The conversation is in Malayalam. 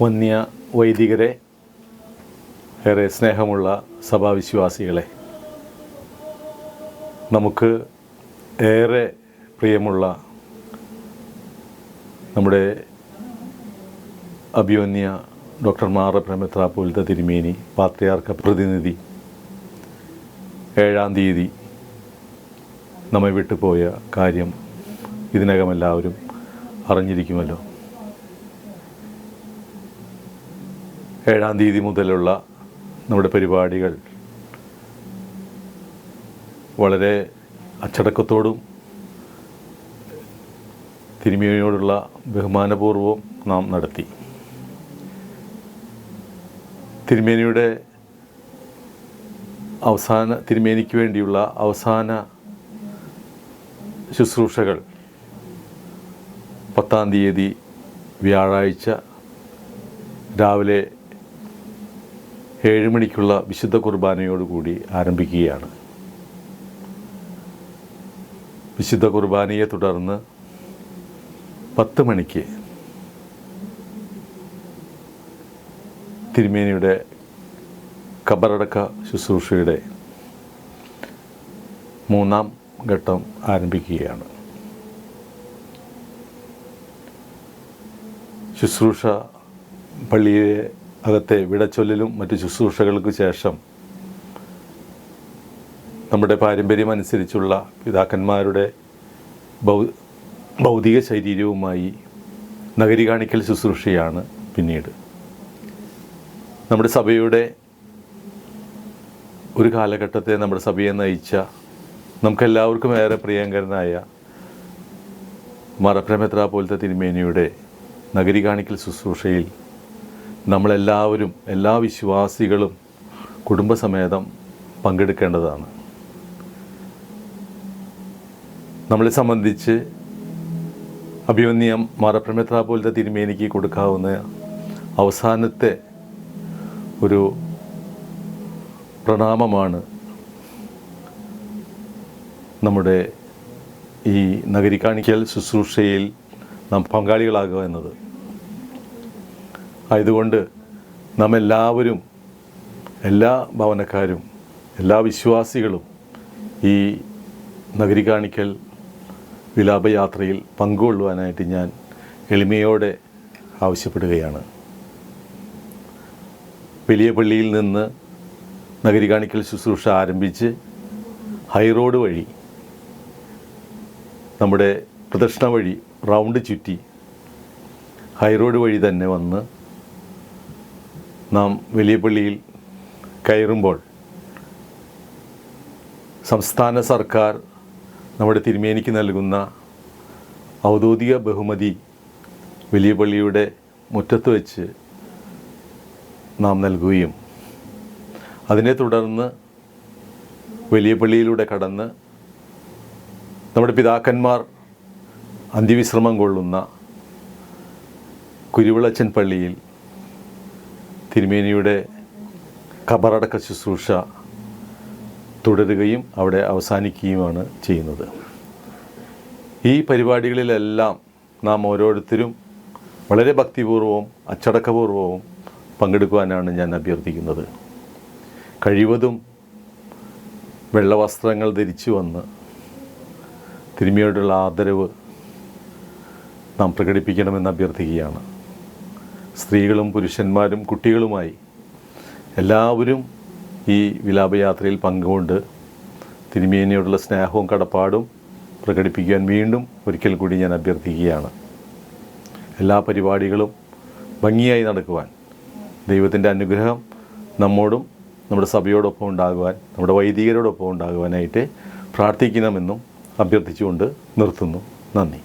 വന്യ വൈദികരെ, ഏറെ സ്നേഹമുള്ള സഭാവിശ്വാസികളെ, നമുക്ക് ഏറെ പ്രിയമുള്ള നമ്മുടെ അഭിവന്യ ഡോക്ടർ മാറപ്രേമ മെത്രാപ്പോലീത്ത തിരുമേനി പാത്രിയാർക്ക പ്രതിനിധി 7-ാം തീയതി നമ്മെ വിട്ടുപോയ കാര്യം ഇതിനകം എല്ലാവരും അറിഞ്ഞിരിക്കുമല്ലോ. 7-ാം തീയതി മുതലുള്ള നമ്മുടെ പരിപാടികൾ വളരെ അച്ചടക്കത്തോടും തിരുമേനിയോടുള്ള ബഹുമാനപൂർവ്വം നാം നടത്തി. തിരുമേനിയുടെ തിരുമേനിക്ക് വേണ്ടിയുള്ള അവസാന ശുശ്രൂഷകൾ 10-ാം തീയതി വ്യാഴാഴ്ച രാവിലെ 7 മണിക്കുള്ള വിശുദ്ധ കുർബാനയോടുകൂടി ആരംഭിക്കുകയാണ്. വിശുദ്ധ കുർബാനയെ തുടർന്ന് 10 മണിക്ക് തിരുമേനിയുടെ ഖബറടക്ക ശുശ്രൂഷയുടെ 3-ാം ഘട്ടം ആരംഭിക്കുകയാണ്. ശുശ്രൂഷ പള്ളിയെ അകത്തെ വിടച്ചൊല്ലിലും മറ്റ് ശുശ്രൂഷകൾക്ക് ശേഷം നമ്മുടെ പാരമ്പര്യമനുസരിച്ചുള്ള പിതാക്കന്മാരുടെ ഭൗതിക ശരീരവുമായി നഗരി കാണിക്കൽ ശുശ്രൂഷയാണ് പിന്നീട്. നമ്മുടെ സഭയുടെ ഒരു കാലഘട്ടത്തെ നമ്മുടെ സഭയെ നയിച്ച നമുക്കെല്ലാവർക്കും ഏറെ പ്രിയങ്കരനായ മാറപ്രേമ മെത്രാപ്പോലീത്ത തിരുമേനിയുടെ നഗരി കാണിക്കൽ ശുശ്രൂഷയിൽ നമ്മളെല്ലാവരും, എല്ലാ വിശ്വാസികളും കുടുംബസമേതം പങ്കെടുക്കേണ്ടതാണ്. നമ്മളെ സംബന്ധിച്ച് അഭിവന്യം മാറപ്രേമ മെത്രാപ്പോലീത്ത തിരുമേനിക്ക് കൊടുക്കാവുന്ന അവസാനത്തെ ഒരു പ്രണാമമാണ് നമ്മുടെ ഈ നഗരി കാണിക്കൽ ശുശ്രൂഷയിൽ നാം പങ്കാളികളാകുക എന്നത്. ആയതുകൊണ്ട് നാം എല്ലാവരും, എല്ലാ ഭവനക്കാരും, എല്ലാ വിശ്വാസികളും ഈ നഗരി കാണിക്കൽ വിലാപയാത്രയിൽ പങ്കുകൊള്ളുവാനായിട്ട് ഞാൻ എളിമയോടെ ആവശ്യപ്പെടുകയാണ്. വലിയ പള്ളിയിൽ നിന്ന് നഗരി കാണിക്കൽ ശുശ്രൂഷ ആരംഭിച്ച് ഹൈറോഡ് വഴി, നമ്മുടെ പ്രദക്ഷിണ വഴി റൗണ്ട് ചുറ്റി ഹൈറോഡ് വഴി തന്നെ വന്ന് നാം വലിയ പള്ളിയിൽ കയറുമ്പോൾ സംസ്ഥാന സർക്കാർ നമ്മുടെ തിരുമേനിക്ക് നൽകുന്ന ഔദ്യോഗിക ബഹുമതി വലിയ പള്ളിയുടെ മുറ്റത്ത് വെച്ച് നാം നൽകുകയും അതിനെ തുടർന്ന് വലിയ പള്ളിയിലൂടെ കടന്ന് നമ്മുടെ പിതാക്കന്മാർ അന്ത്യവിശ്രമം കൊള്ളുന്ന കുരുവിളച്ചൻ പള്ളിയിൽ തിരുമേനിയുടെ ഖബറടക്ക ശുശ്രൂഷ തുടരുകയും അവിടെ അവസാനിക്കുകയുമാണ് ചെയ്യുന്നത്. ഈ പരിപാടികളിലെല്ലാം നാം ഓരോരുത്തരും വളരെ ഭക്തിപൂർവവും അച്ചടക്കപൂർവവും പങ്കെടുക്കുവാനാണ് ഞാൻ അഭ്യർത്ഥിക്കുന്നത്. കഴിവതും വെള്ളവസ്ത്രങ്ങൾ ധരിച്ചു വന്ന് തിരുമേനിയോടുള്ള ആദരവ് നാം പ്രകടിപ്പിക്കണമെന്ന് അഭ്യർത്ഥിക്കുകയാണ്. സ്ത്രീകളും പുരുഷന്മാരും കുട്ടികളുമായി എല്ലാവരും ഈ വിലാപയാത്രയിൽ പങ്കുകൊണ്ട് തിരുമേനിയോടുള്ള സ്നേഹവും കടപ്പാടും പ്രകടിപ്പിക്കുവാൻ വീണ്ടും ഒരിക്കൽ കൂടി ഞാൻ അഭ്യർത്ഥിക്കുകയാണ്. എല്ലാ പരിപാടികളും ഭംഗിയായി നടക്കുവാൻ ദൈവത്തിൻ്റെ അനുഗ്രഹം നമ്മോടും നമ്മുടെ സഭയോടൊപ്പം ഉണ്ടാകുവാൻ, നമ്മുടെ വൈദികരോടൊപ്പം ഉണ്ടാകുവാനായിട്ട് പ്രാർത്ഥിക്കണമെന്നും അഭ്യർത്ഥിച്ചുകൊണ്ട് നിർത്തുന്നു. നന്ദി.